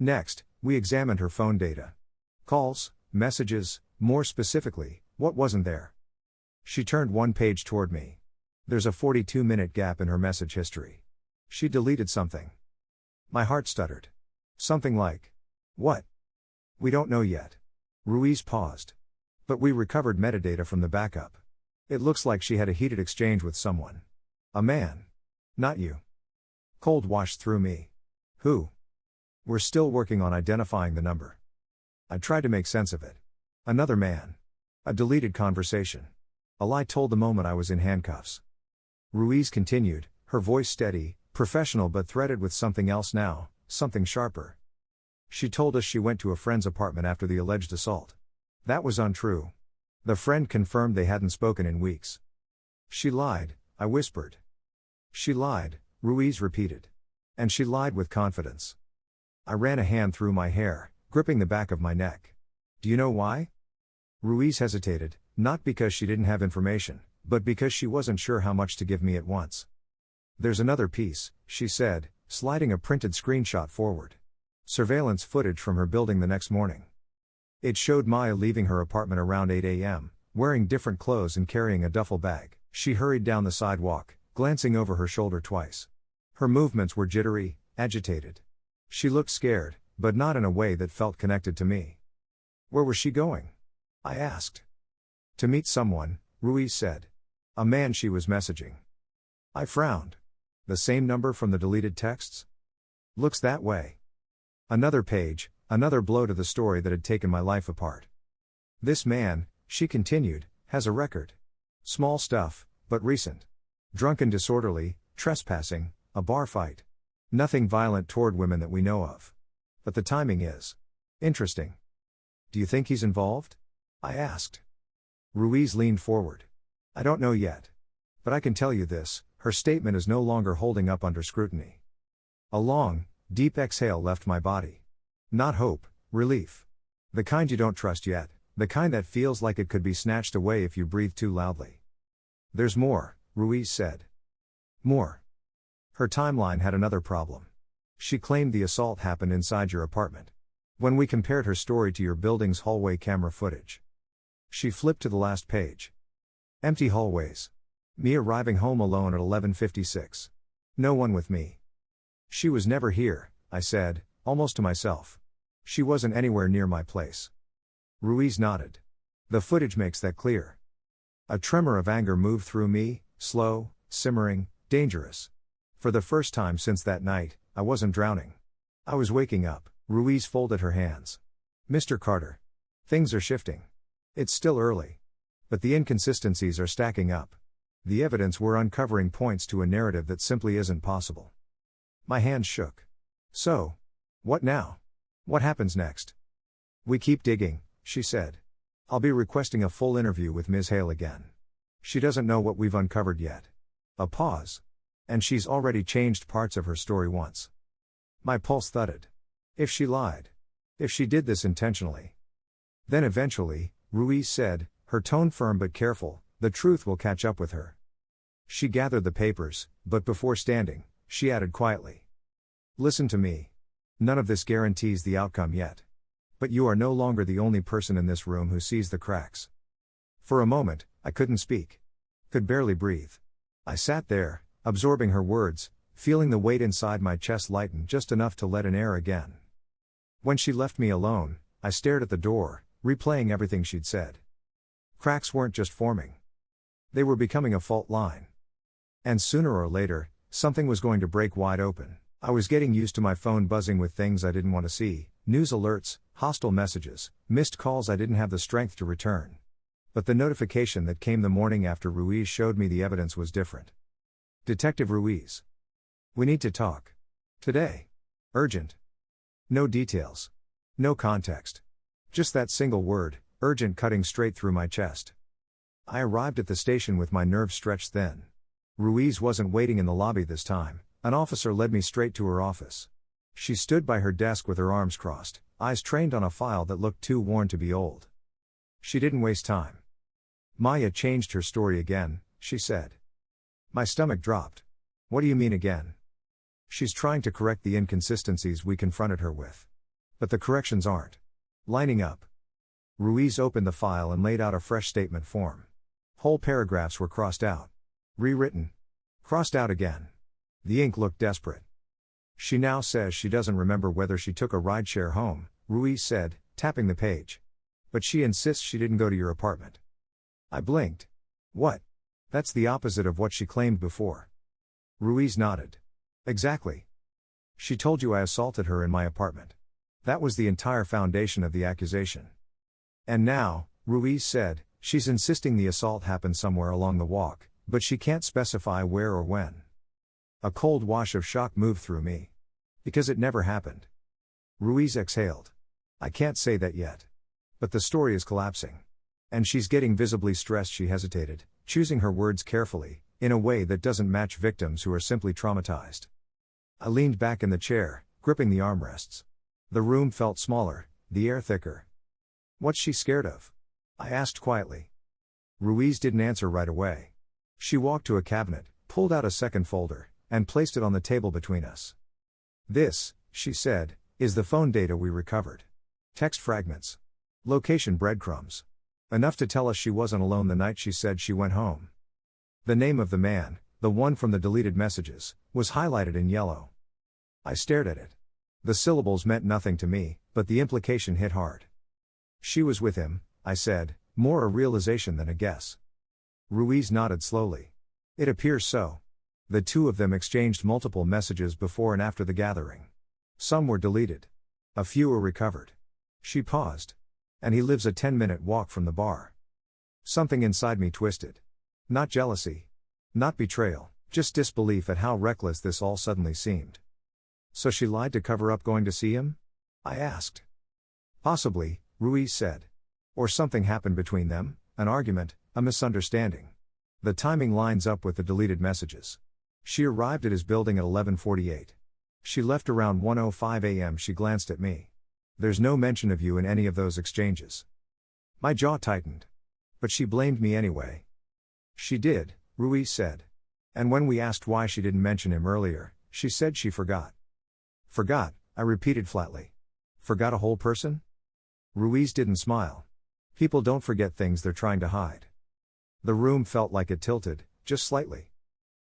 Next, we examined her phone data. Calls, messages, more specifically, what wasn't there? She turned one page toward me. There's a 42-minute gap in her message history. She deleted something. My heart stuttered. Something like, "What? We don't know yet." Ruiz paused. "But we recovered metadata from the backup. It looks like she had a heated exchange with someone. A man. Not you." Cold washed through me. "Who?" "We're still working on identifying the number." I tried to make sense of it. "Another man. A deleted conversation. A lie told the moment I was in handcuffs." Ruiz continued, her voice steady, professional but threaded with something else now, something sharper. "She told us she went to a friend's apartment after the alleged assault. That was untrue. The friend confirmed they hadn't spoken in weeks." "She lied," I whispered. "She lied," Ruiz repeated. "And she lied with confidence." I ran a hand through my hair, gripping the back of my neck. "Do you know why?" Ruiz hesitated, not because she didn't have information, but because she wasn't sure how much to give me at once. "There's another piece," she said, sliding a printed screenshot forward. Surveillance footage from her building the next morning. It showed Maya leaving her apartment around 8 a.m., wearing different clothes and carrying a duffel bag. She hurried down the sidewalk, glancing over her shoulder twice. Her movements were jittery, agitated. She looked scared, but not in a way that felt connected to me. "Where was she going?" I asked. "To meet someone," Ruiz said. "A man she was messaging." I frowned. "The same number from the deleted texts?" "Looks that way." Another page, another blow to the story that had taken my life apart. "This man," she continued, "has a record. Small stuff, but recent. Drunken disorderly, trespassing, a bar fight. Nothing violent toward women that we know of. But the timing is interesting." "Do you think he's involved?" I asked. Ruiz leaned forward. "I don't know yet. But I can tell you this, her statement is no longer holding up under scrutiny." A long, deep exhale left my body. Not hope, relief. The kind you don't trust yet, the kind that feels like it could be snatched away if you breathe too loudly. "There's more," Ruiz said. "More." Her timeline had another problem. She claimed the assault happened inside your apartment. When we compared her story to your building's hallway camera footage. She flipped to the last page. Empty hallways. Me arriving home alone at 11:56. No one with me. "She was never here," I said, almost to myself. "She wasn't anywhere near my place." Ruiz nodded. "The footage makes that clear." A tremor of anger moved through me, slow, simmering, dangerous. For the first time since that night, I wasn't drowning. I was waking up. Ruiz folded her hands. "Mr. Carter. Things are shifting. It's still early. But the inconsistencies are stacking up. The evidence we're uncovering points to a narrative that simply isn't possible." My hands shook. "So? What now? What happens next?" "We keep digging," she said. "I'll be requesting a full interview with Ms. Hale again. She doesn't know what we've uncovered yet." A pause. "And she's already changed parts of her story once." My pulse thudded. If she lied? If she did this intentionally? "Then eventually," Ruiz said, her tone firm but careful, "the truth will catch up with her." She gathered the papers, but before standing, she added quietly. "Listen to me. None of this guarantees the outcome yet. But you are no longer the only person in this room who sees the cracks." For a moment, I couldn't speak. Could barely breathe. I sat there, absorbing her words, feeling the weight inside my chest lighten just enough to let in air again. When she left me alone, I stared at the door, replaying everything she'd said. Cracks weren't just forming. They were becoming a fault line. And sooner or later, something was going to break wide open. I was getting used to my phone buzzing with things I didn't want to see, news alerts, hostile messages, missed calls I didn't have the strength to return. But the notification that came the morning after Ruiz showed me the evidence was different. "Detective Ruiz. We need to talk. Today. Urgent." No details. No context. Just that single word, urgent, cutting straight through my chest. I arrived at the station with my nerves stretched thin. Ruiz wasn't waiting in the lobby this time. An officer led me straight to her office. She stood by her desk with her arms crossed, eyes trained on a file that looked too worn to be old. She didn't waste time. "Maya changed her story again," she said. My stomach dropped. "What do you mean again?" "She's trying to correct the inconsistencies we confronted her with. But the corrections aren't lining up." Ruiz opened the file and laid out a fresh statement form. Whole paragraphs were crossed out. Rewritten. Crossed out again. The ink looked desperate. She now says she doesn't remember whether she took a rideshare home, Ruiz said, tapping the page. But she insists she didn't go to your apartment. I blinked. What? That's the opposite of what she claimed before. Ruiz nodded. Exactly. She told you I assaulted her in my apartment. That was the entire foundation of the accusation. And now, Ruiz said, she's insisting the assault happened somewhere along the walk, but she can't specify where or when. A cold wash of shock moved through me. Because it never happened. Ruiz exhaled. I can't say that yet. But the story is collapsing. And she's getting visibly stressed. She hesitated, choosing her words carefully, in a way that doesn't match victims who are simply traumatized. I leaned back in the chair, gripping the armrests. The room felt smaller, the air thicker. What's she scared of? I asked quietly. Ruiz didn't answer right away. She walked to a cabinet, pulled out a second folder, and placed it on the table between us. This, she said, is the phone data we recovered. Text fragments. Location breadcrumbs. Enough to tell us she wasn't alone the night she said she went home. The name of the man, the one from the deleted messages, was highlighted in yellow. I stared at it. The syllables meant nothing to me, but the implication hit hard. She was with him, I said, more a realization than a guess. Ruiz nodded slowly. It appears so. The two of them exchanged multiple messages before and after the gathering. Some were deleted. A few were recovered. She paused. And he lives a 10-minute walk from the bar. Something inside me twisted. Not jealousy. Not betrayal, just disbelief at how reckless this all suddenly seemed. So she lied to cover up going to see him? I asked. Possibly, Ruiz said. Or something happened between them, an argument, a misunderstanding. The timing lines up with the deleted messages. She arrived at his building at 11:48. She left around 1:05 a.m. She glanced at me. There's no mention of you in any of those exchanges. My jaw tightened. But she blamed me anyway. She did, Ruiz said. And when we asked why she didn't mention him earlier, she said she forgot. Forgot, I repeated flatly. Forgot a whole person? Ruiz didn't smile. People don't forget things they're trying to hide. The room felt like it tilted, just slightly.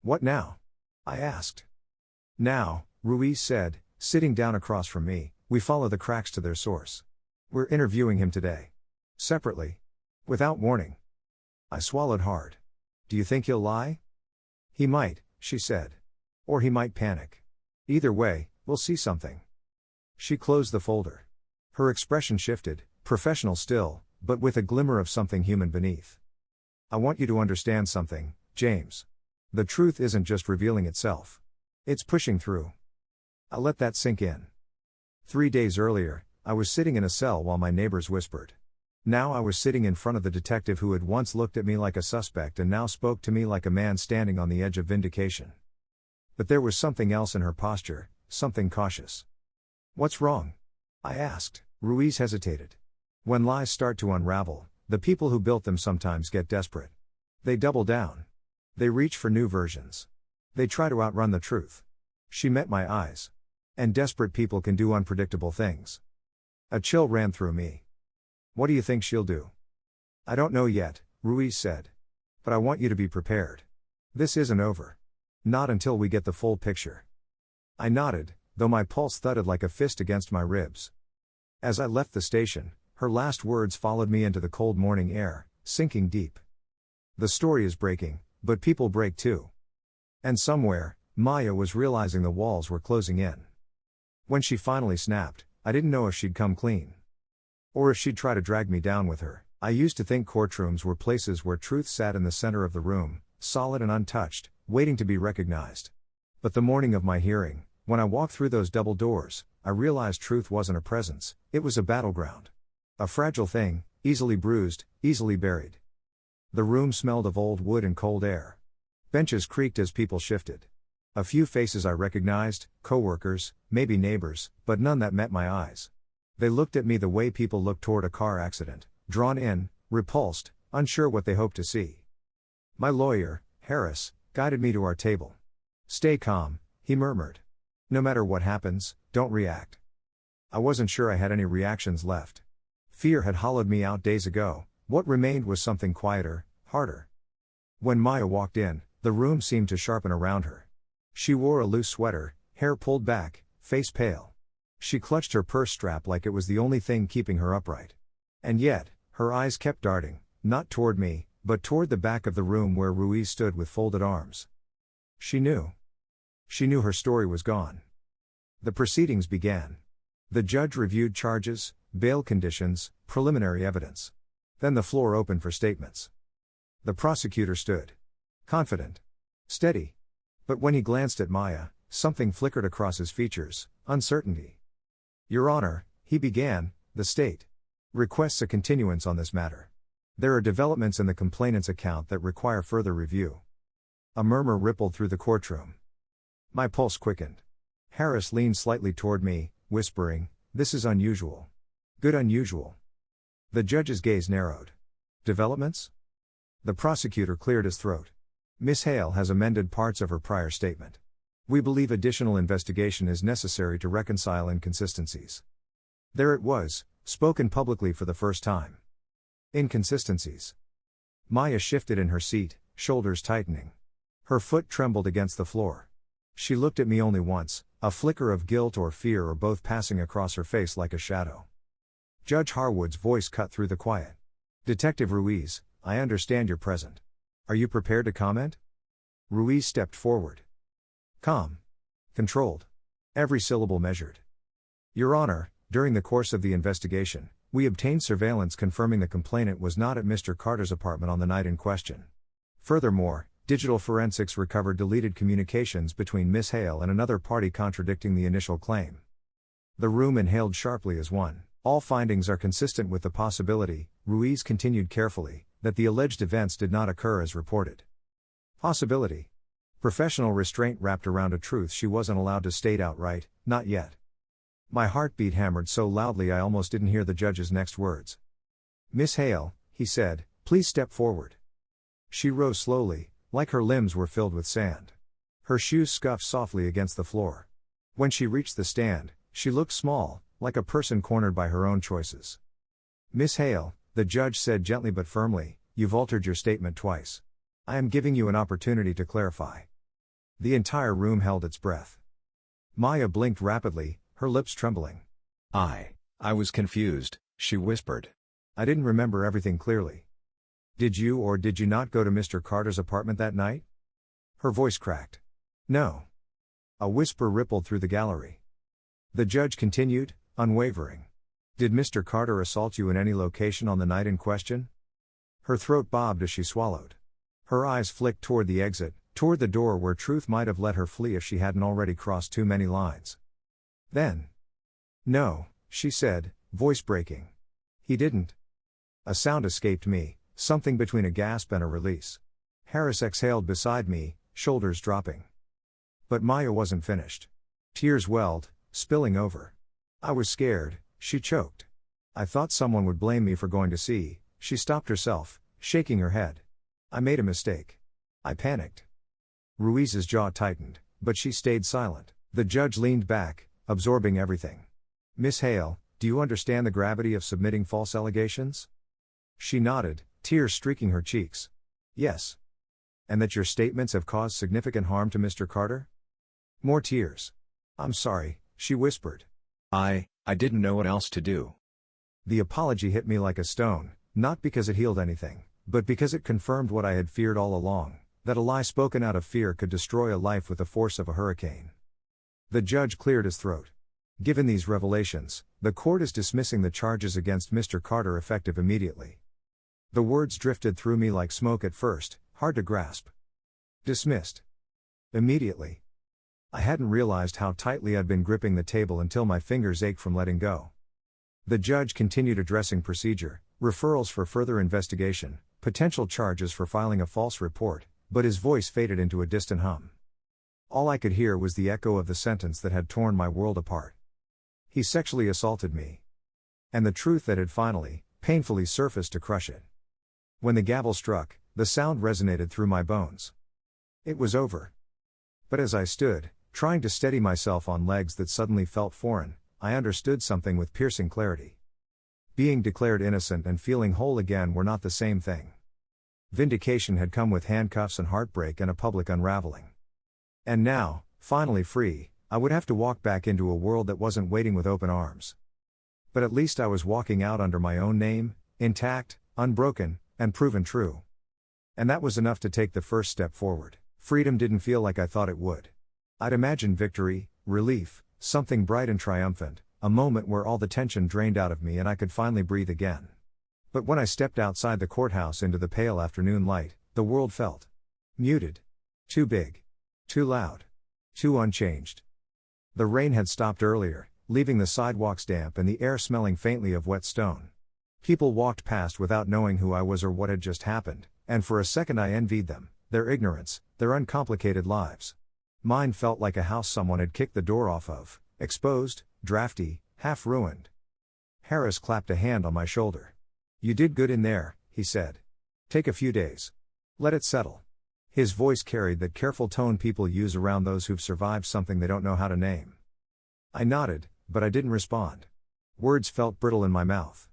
What now? I asked. Now, Ruiz said, sitting down across from me, we follow the cracks to their source. We're interviewing him today. Separately. Without warning. I swallowed hard. Do you think he'll lie? He might, she said. Or he might panic. Either way, we'll see something. She closed the folder. Her expression shifted, professional still, but with a glimmer of something human beneath. I want you to understand something, James. The truth isn't just revealing itself. It's pushing through. I let that sink in. 3 days earlier, I was sitting in a cell while my neighbors whispered. Now I was sitting in front of the detective who had once looked at me like a suspect and now spoke to me like a man standing on the edge of vindication. But there was something else in her posture, something cautious. What's wrong? I asked. Ruiz hesitated. When lies start to unravel, the people who built them sometimes get desperate. They double down. They reach for new versions. They try to outrun the truth. She met my eyes. And desperate people can do unpredictable things. A chill ran through me. What do you think she'll do? I don't know yet, Ruiz said. But I want you to be prepared. This isn't over. Not until we get the full picture. I nodded, though my pulse thudded like a fist against my ribs. As I left the station, her last words followed me into the cold morning air, sinking deep. The story is breaking, but people break too. And somewhere, Maya was realizing the walls were closing in. When she finally snapped, I didn't know if she'd come clean. Or if she'd try to drag me down with her. I used to think courtrooms were places where truth sat in the center of the room, solid and untouched, waiting to be recognized. But the morning of my hearing, when I walked through those double doors, I realized truth wasn't a presence, it was a battleground. A fragile thing, easily bruised, easily buried. The room smelled of old wood and cold air. Benches creaked as people shifted. A few faces I recognized, co-workers, maybe neighbors, but none that met my eyes. They looked at me the way people look toward a car accident, drawn in, repulsed, unsure what they hoped to see. My lawyer, Harris, guided me to our table. Stay calm, he murmured. No matter what happens, don't react. I wasn't sure I had any reactions left. Fear had hollowed me out days ago, what remained was something quieter, harder. When Maya walked in, the room seemed to sharpen around her. She wore a loose sweater, hair pulled back, face pale. She clutched her purse strap like it was the only thing keeping her upright. And yet, her eyes kept darting, not toward me, but toward the back of the room where Ruiz stood with folded arms. She knew. She knew her story was gone. The proceedings began. The judge reviewed charges, bail conditions, preliminary evidence. Then the floor opened for statements. The prosecutor stood. Confident. Steady. But when he glanced at Maya, something flickered across his features, uncertainty. Your Honor, he began, the state requests a continuance on this matter. There are developments in the complainant's account that require further review. A murmur rippled through the courtroom. My pulse quickened. Harris leaned slightly toward me, whispering, "This is unusual. Good unusual." The judge's gaze narrowed. Developments? The prosecutor cleared his throat. Miss Hale has amended parts of her prior statement. We believe additional investigation is necessary to reconcile inconsistencies. There it was, spoken publicly for the first time. Inconsistencies. Maya shifted in her seat, shoulders tightening. Her foot trembled against the floor. She looked at me only once, a flicker of guilt or fear or both passing across her face like a shadow. Judge Harwood's voice cut through the quiet. Detective Ruiz, I understand you're present. Are you prepared to comment? Ruiz stepped forward. Calm. Controlled. Every syllable measured. Your Honor, during the course of the investigation, we obtained surveillance confirming the complainant was not at Mr. Carter's apartment on the night in question. Furthermore, digital forensics recovered deleted communications between Miss Hale and another party contradicting the initial claim. The room inhaled sharply as one. All findings are consistent with the possibility, Ruiz continued carefully, that the alleged events did not occur as reported. Possibility. Professional restraint wrapped around a truth she wasn't allowed to state outright, not yet. My heartbeat hammered so loudly I almost didn't hear the judge's next words. Miss Hale, he said, please step forward. She rose slowly, like her limbs were filled with sand. Her shoes scuffed softly against the floor. When she reached the stand, she looked small, like a person cornered by her own choices. Miss Hale, the judge said gently but firmly, you've altered your statement twice. I am giving you an opportunity to clarify. The entire room held its breath. Maya blinked rapidly, her lips trembling. I was confused, she whispered. I didn't remember everything clearly. Did you or did you not go to Mr. Carter's apartment that night? Her voice cracked. No. A whisper rippled through the gallery. The judge continued, unwavering. Did Mr. Carter assault you in any location on the night in question? Her throat bobbed as she swallowed. Her eyes flicked toward the exit, toward the door where truth might have let her flee if she hadn't already crossed too many lines. Then. No, she said, voice breaking. He didn't. A sound escaped me, something between a gasp and a release. Harris exhaled beside me, shoulders dropping. But Maya wasn't finished. Tears welled, spilling over. I was scared, she choked. I thought someone would blame me for going to see. She stopped herself, shaking her head. I made a mistake. I panicked. Ruiz's jaw tightened, but she stayed silent. The judge leaned back, absorbing everything. Miss Hale, do you understand the gravity of submitting false allegations? She nodded, tears streaking her cheeks. Yes. And that your statements have caused significant harm to Mr. Carter? More tears. I'm sorry, she whispered. I didn't know what else to do. The apology hit me like a stone, not because it healed anything, but because it confirmed what I had feared all along, that a lie spoken out of fear could destroy a life with the force of a hurricane. The judge cleared his throat. Given these revelations, the court is dismissing the charges against Mr. Carter effective immediately. The words drifted through me like smoke at first, hard to grasp. Dismissed. Immediately. I hadn't realized how tightly I'd been gripping the table until my fingers ached from letting go. The judge continued addressing procedure, referrals for further investigation, potential charges for filing a false report, but his voice faded into a distant hum. All I could hear was the echo of the sentence that had torn my world apart. He sexually assaulted me. And the truth that had finally, painfully surfaced to crush it. When the gavel struck, the sound resonated through my bones. It was over. But as I stood, trying to steady myself on legs that suddenly felt foreign, I understood something with piercing clarity. Being declared innocent and feeling whole again were not the same thing. Vindication had come with handcuffs and heartbreak and a public unraveling. And now, finally free, I would have to walk back into a world that wasn't waiting with open arms. But at least I was walking out under my own name, intact, unbroken, and proven true. And that was enough to take the first step forward. Freedom didn't feel like I thought it would. I'd imagined victory, relief, something bright and triumphant, a moment where all the tension drained out of me and I could finally breathe again. But when I stepped outside the courthouse into the pale afternoon light, the world felt muted. Too big. Too loud. Too unchanged. The rain had stopped earlier, leaving the sidewalks damp and the air smelling faintly of wet stone. People walked past without knowing who I was or what had just happened, and for a second I envied them, their ignorance, their uncomplicated lives. Mine felt like a house someone had kicked the door off of, exposed, drafty, half ruined. Harris clapped a hand on my shoulder. "You did good in there," he said. "Take a few days. Let it settle." His voice carried that careful tone people use around those who've survived something they don't know how to name. I nodded, but I didn't respond. Words felt brittle in my mouth.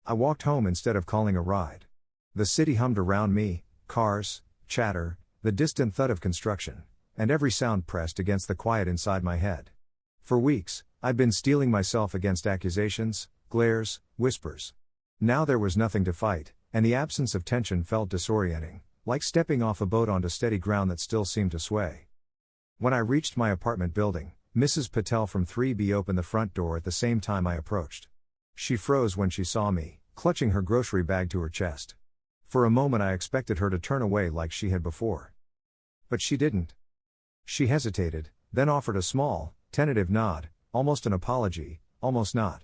I walked home instead of calling a ride. The city hummed around me, cars, chatter, the distant thud of construction, and every sound pressed against the quiet inside my head. For weeks, I'd been steeling myself against accusations, glares, whispers. Now there was nothing to fight, and the absence of tension felt disorienting, like stepping off a boat onto steady ground that still seemed to sway. When I reached my apartment building, Mrs. Patel from 3B opened the front door at the same time I approached. She froze when she saw me, clutching her grocery bag to her chest. For a moment I expected her to turn away like she had before. But she didn't. She hesitated, then offered a small, tentative nod, almost an apology, almost not.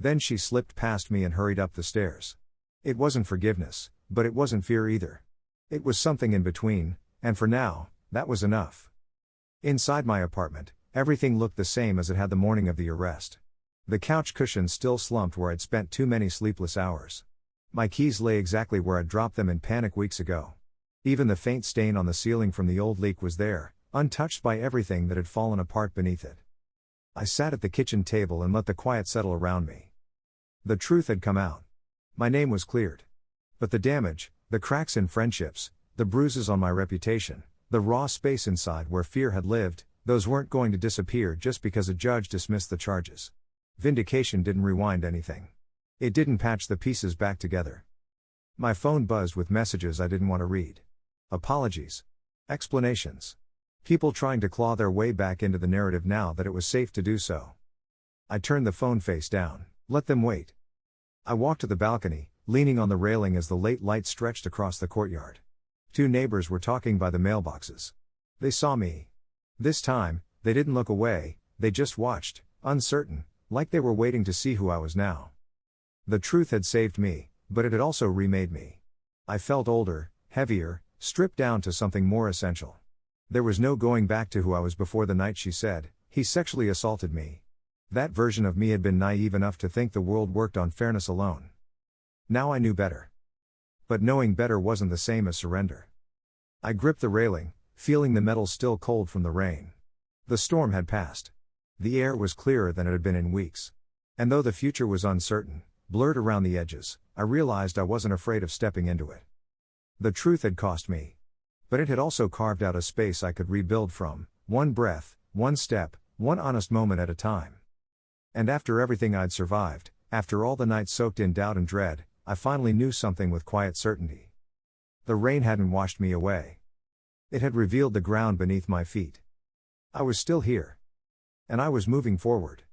Then she slipped past me and hurried up the stairs. It wasn't forgiveness, but it wasn't fear either. It was something in between, and for now, that was enough. Inside my apartment, everything looked the same as it had the morning of the arrest. The couch cushions still slumped where I'd spent too many sleepless hours. My keys lay exactly where I'd dropped them in panic weeks ago. Even the faint stain on the ceiling from the old leak was there, untouched by everything that had fallen apart beneath it. I sat at the kitchen table and let the quiet settle around me. The truth had come out. My name was cleared. But the damage, the cracks in friendships, the bruises on my reputation, the raw space inside where fear had lived, those weren't going to disappear just because a judge dismissed the charges. Vindication didn't rewind anything. It didn't patch the pieces back together. My phone buzzed with messages I didn't want to read. Apologies. Explanations. People trying to claw their way back into the narrative now that it was safe to do so. I turned the phone face down. Let them wait. I walked to the balcony, leaning on the railing as the late light stretched across the courtyard. 2 neighbors were talking by the mailboxes. They saw me. This time, they didn't look away, they just watched, uncertain, like they were waiting to see who I was now. The truth had saved me, but it had also remade me. I felt older, heavier, stripped down to something more essential. There was no going back to who I was before the night she said, "He sexually assaulted me." That version of me had been naive enough to think the world worked on fairness alone. Now I knew better. But knowing better wasn't the same as surrender. I gripped the railing, feeling the metal still cold from the rain. The storm had passed. The air was clearer than it had been in weeks. And though the future was uncertain, blurred around the edges, I realized I wasn't afraid of stepping into it. The truth had cost me. But it had also carved out a space I could rebuild from, one breath, one step, one honest moment at a time. And after everything I'd survived, after all the nights soaked in doubt and dread, I finally knew something with quiet certainty. The rain hadn't washed me away. It had revealed the ground beneath my feet. I was still here. And I was moving forward.